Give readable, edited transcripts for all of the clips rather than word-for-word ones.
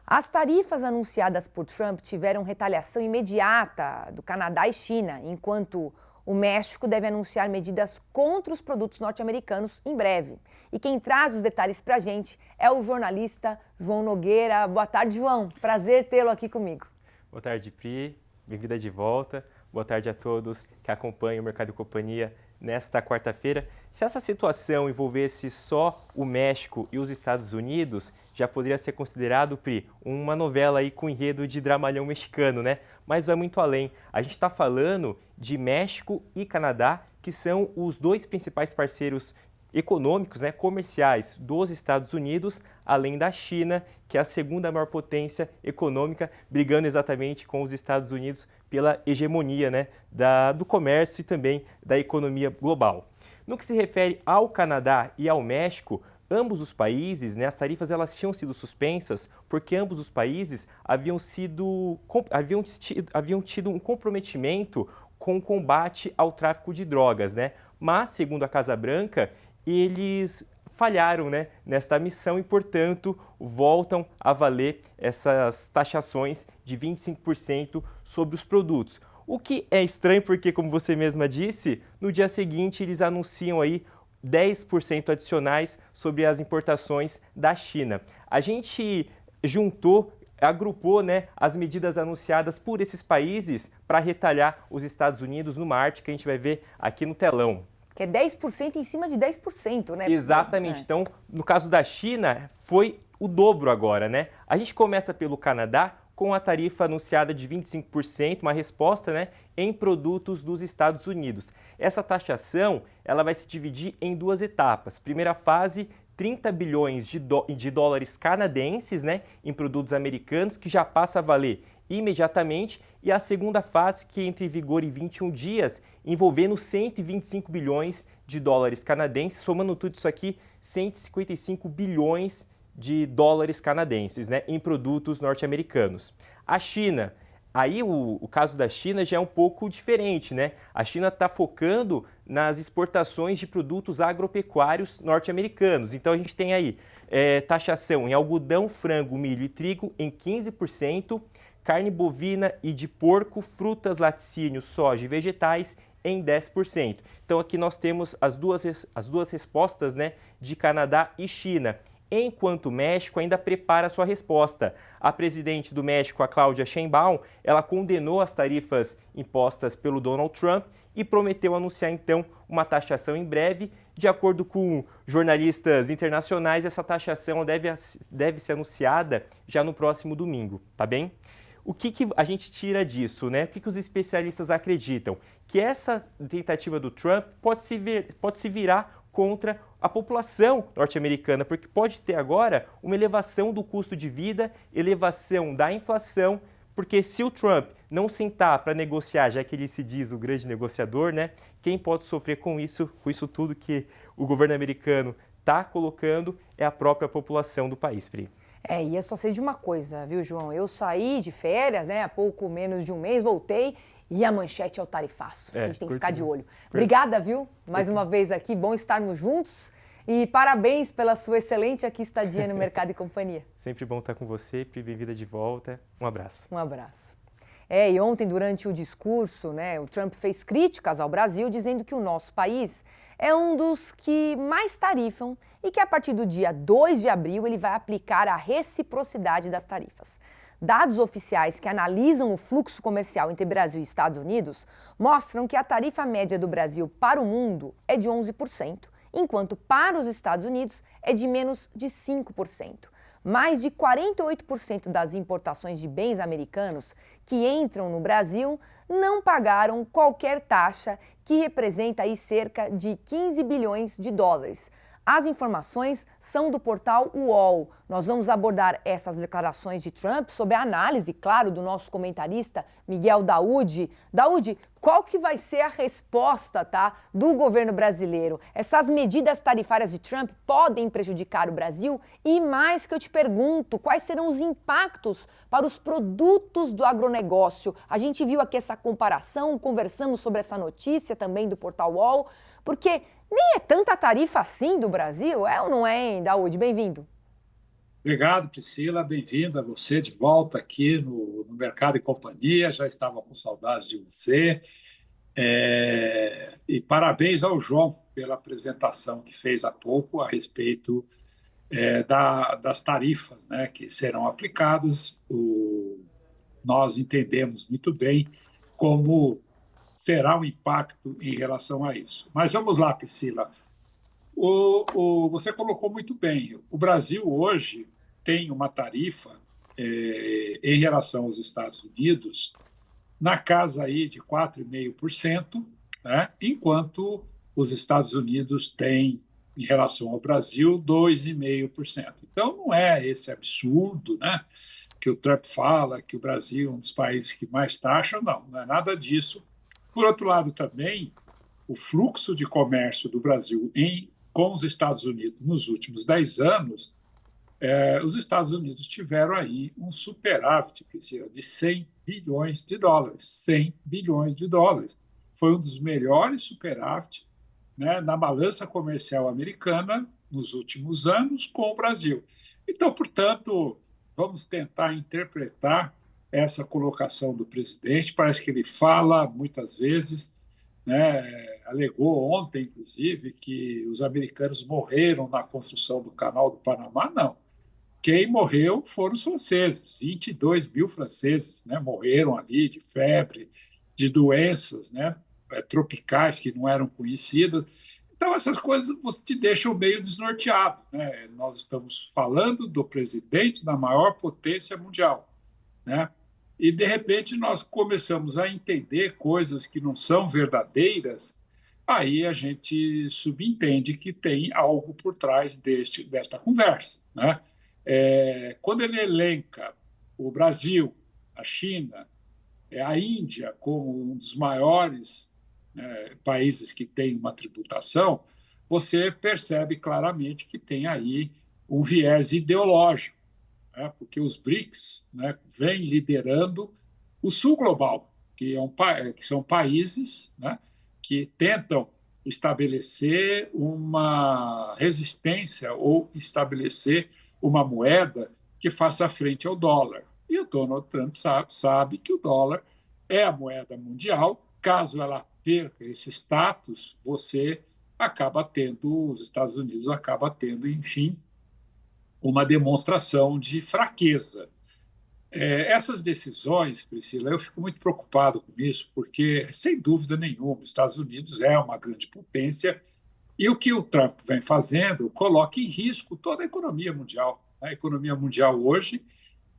As tarifas anunciadas por Trump tiveram retaliação imediata do Canadá e China, enquanto o México deve anunciar medidas contra os produtos norte-americanos em breve. E quem traz os detalhes para a gente é o jornalista João Nogueira. Boa tarde, João. Prazer tê-lo aqui comigo. Boa tarde, Pri. Bem-vinda de volta. Boa tarde a todos que acompanham o Mercado e Companhia nesta quarta-feira. Se essa situação envolvesse só o México e os Estados Unidos, já poderia ser considerado, Pri, uma novela aí com enredo de dramalhão mexicano, né? Mas vai muito além. A gente está falando de México e Canadá, que são os dois principais parceiros econômicos, né, comerciais dos Estados Unidos, além da China, que é a segunda maior potência econômica, brigando exatamente com os Estados Unidos pela hegemonia, né, do comércio e também da economia global. No que se refere ao Canadá e ao México, ambos os países, né, as tarifas elas tinham sido suspensas porque ambos os países haviam tido um comprometimento com o combate ao tráfico de drogas, né? Mas, segundo a Casa Branca, eles falharam, né, nesta missão e, portanto, voltam a valer essas taxações de 25% sobre os produtos. O que é estranho porque, como você mesma disse, no dia seguinte eles anunciam aí 10% adicionais sobre as importações da China. A gente agrupou, né, as medidas anunciadas por esses países para retalhar os Estados Unidos numa arte que a gente vai ver aqui no telão. Que é 10% em cima de 10%, né? Exatamente. Então, no caso da China, foi o dobro agora, né? A gente começa pelo Canadá com a tarifa anunciada de 25%, uma resposta, né, em produtos dos Estados Unidos. Essa taxação, ela vai se dividir em duas etapas. Primeira fase, 30 bilhões de dólares canadenses, né, em produtos americanos, que já passa a valer imediatamente, e a segunda fase, que entra em vigor em 21 dias, envolvendo 125 bilhões de dólares canadenses, somando tudo isso aqui, 155 bilhões de dólares canadenses, né, em produtos norte-americanos. A China, aí o caso da China já é um pouco diferente, né? A China está focando nas exportações de produtos agropecuários norte-americanos. Então a gente tem aí taxação em algodão, frango, milho e trigo em 15%, carne bovina e de porco, frutas, laticínios, soja e vegetais em 10%. Então aqui nós temos as duas respostas, né, de Canadá e China. Enquanto o México ainda prepara sua resposta. A presidente do México, a Claudia Sheinbaum, ela condenou as tarifas impostas pelo Donald Trump e prometeu anunciar então uma taxação em breve. De acordo com jornalistas internacionais, essa taxação deve ser anunciada já no próximo domingo, tá bem? O que a gente tira disso, né? O que os especialistas acreditam? Que essa tentativa do Trump pode se virar contra a população norte-americana, porque pode ter agora uma elevação do custo de vida, elevação da inflação, porque se o Trump não sentar para negociar, já que ele se diz o grande negociador, né, quem pode sofrer com isso tudo que o governo americano está colocando é a própria população do país, Pri. E eu só sei de uma coisa, viu, João? Eu saí de férias, né, há pouco menos de um mês, voltei e a manchete é o tarifaço. A gente tem que ficar de olho. Obrigada, viu? Mais uma vez aqui, bom estarmos juntos e parabéns pela sua excelente aqui estadia no Mercado e Companhia. Sempre bom estar com você, Pri, bem-vinda de volta. Um abraço. Um abraço. E ontem, durante o discurso, né, o Trump fez críticas ao Brasil, dizendo que o nosso país é um dos que mais tarifam e que a partir do dia 2 de abril ele vai aplicar a reciprocidade das tarifas. Dados oficiais que analisam o fluxo comercial entre Brasil e Estados Unidos mostram que a tarifa média do Brasil para o mundo é de 11%, enquanto para os Estados Unidos é de menos de 5%. Mais de 48% das importações de bens americanos que entram no Brasil não pagaram qualquer taxa, que representa aí cerca de 15 bilhões de dólares. As informações são do portal UOL. Nós vamos abordar essas declarações de Trump sob a análise, claro, do nosso comentarista Miguel Daoud. Daoud, qual que vai ser a resposta, tá, do governo brasileiro? Essas medidas tarifárias de Trump podem prejudicar o Brasil? E mais que eu te pergunto, quais serão os impactos para os produtos do agronegócio? A gente viu aqui essa comparação, conversamos sobre essa notícia também do portal UOL, porque nem é tanta tarifa assim do Brasil, é ou não é, hein, Daoud? Bem-vindo. Obrigado, Priscila. Bem-vinda você de volta aqui no Mercado e Companhia. Já estava com saudades de você. E parabéns ao João pela apresentação que fez há pouco a respeito das tarifas, né, que serão aplicadas. Nós entendemos muito bem como será o impacto em relação a isso. Mas vamos lá, Priscila. Você colocou muito bem. O Brasil hoje tem uma tarifa em relação aos Estados Unidos na casa aí de 4,5%, né? Enquanto os Estados Unidos têm, em relação ao Brasil, 2,5%. Então, não é esse absurdo, né, que o Trump fala, que o Brasil é um dos países que mais taxa, não é nada disso. Por outro lado, também, o fluxo de comércio do Brasil com os Estados Unidos nos últimos 10 anos, os Estados Unidos tiveram aí um superávit de 100 bilhões de dólares. 100 bilhões de dólares. Foi um dos melhores superávit, né, na balança comercial americana nos últimos anos com o Brasil. Então, portanto, vamos tentar interpretar essa colocação do presidente. Parece que ele fala muitas vezes, né, alegou ontem, inclusive, que os americanos morreram na construção do Canal do Panamá. Não. Quem morreu foram os franceses. 22 mil franceses, né, morreram ali de febre, de doenças, né, tropicais que não eram conhecidas. Então, essas coisas te deixam meio desnorteado, né? Nós estamos falando do presidente da maior potência mundial, né? E, de repente, nós começamos a entender coisas que não são verdadeiras, aí a gente subentende que tem algo por trás desta conversa, né? Quando ele elenca o Brasil, a China, a Índia como um dos maiores países que tem uma tributação, você percebe claramente que tem aí um viés ideológico, né? Porque os BRICS, né, vêm liderando o Sul Global, que são países, né, que tentam estabelecer uma resistência ou estabelecer uma moeda que faça frente ao dólar. E o Donald Trump sabe que o dólar é a moeda mundial. Caso ela perca esse status, os Estados Unidos acaba tendo, enfim, uma demonstração de fraqueza. Essas decisões, Priscila, eu fico muito preocupado com isso, porque, sem dúvida nenhuma, os Estados Unidos é uma grande potência e o que o Trump vem fazendo coloca em risco toda a economia mundial. A economia mundial hoje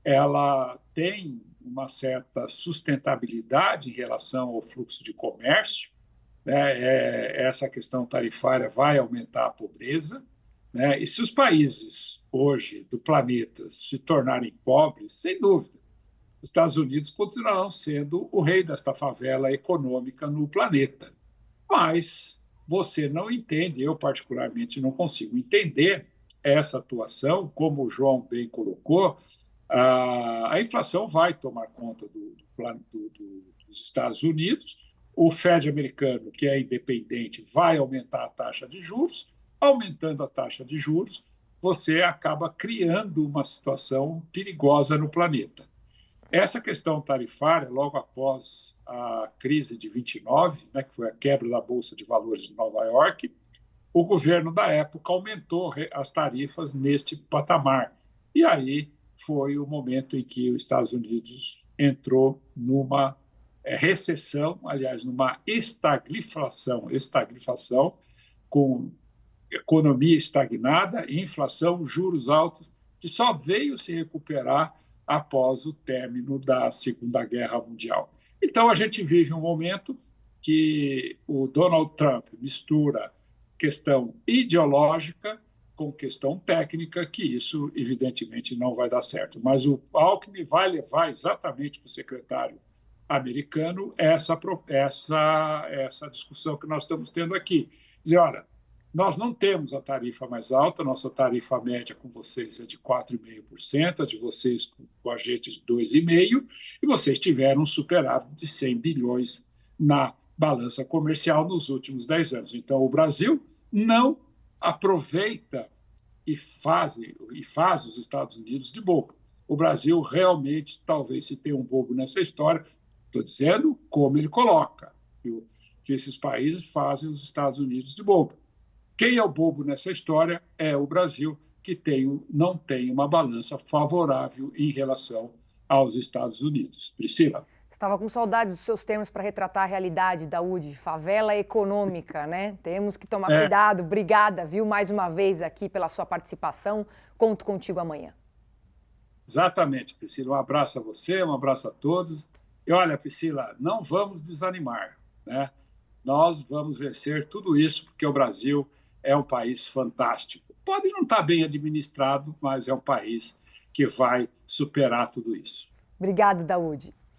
ela tem uma certa sustentabilidade em relação ao fluxo de comércio, né? Essa questão tarifária vai aumentar a pobreza, né? E se os países hoje do planeta se tornarem pobres, sem dúvida, os Estados Unidos continuarão sendo o rei desta favela econômica no planeta. Mas você não entende, eu particularmente não consigo entender essa atuação, como o João bem colocou. A inflação vai tomar conta dos Estados Unidos, o Fed americano, que é independente, vai aumentar a taxa de juros. Aumentando a taxa de juros, você acaba criando uma situação perigosa no planeta. Essa questão tarifária, logo após a crise de 29, né, que foi a quebra da Bolsa de Valores de Nova York, o governo da época aumentou as tarifas neste patamar. E aí foi o momento em que os Estados Unidos entrou numa recessão, aliás, numa estagflação, com economia estagnada, inflação, juros altos, que só veio se recuperar após o término da Segunda Guerra Mundial. Então, a gente vive um momento que o Donald Trump mistura questão ideológica com questão técnica, que isso, evidentemente, não vai dar certo. Mas o Alckmin vai levar exatamente para o secretário americano essa discussão que nós estamos tendo aqui. Dizer, olha, nós não temos a tarifa mais alta, nossa tarifa média com vocês é de 4,5%, a de vocês com a gente de 2,5%, e vocês tiveram um superávit de 100 bilhões na balança comercial nos últimos 10 anos. Então, o Brasil não aproveita faz os Estados Unidos de bobo. O Brasil realmente, talvez, se tenha um bobo nessa história, estou dizendo como ele coloca, que esses países fazem os Estados Unidos de bobo. Quem é o bobo nessa história é o Brasil, que não tem uma balança favorável em relação aos Estados Unidos. Priscila. Estava com saudades dos seus termos para retratar a realidade, Daúde. Favela econômica, né? Temos que tomar cuidado. Obrigada, viu, mais uma vez aqui pela sua participação. Conto contigo amanhã. Exatamente, Priscila. Um abraço a você, um abraço a todos. E olha, Priscila, não vamos desanimar, né? Nós vamos vencer tudo isso, porque o Brasil é um país fantástico. Pode não estar bem administrado, mas é um país que vai superar tudo isso. Obrigada, Daúde.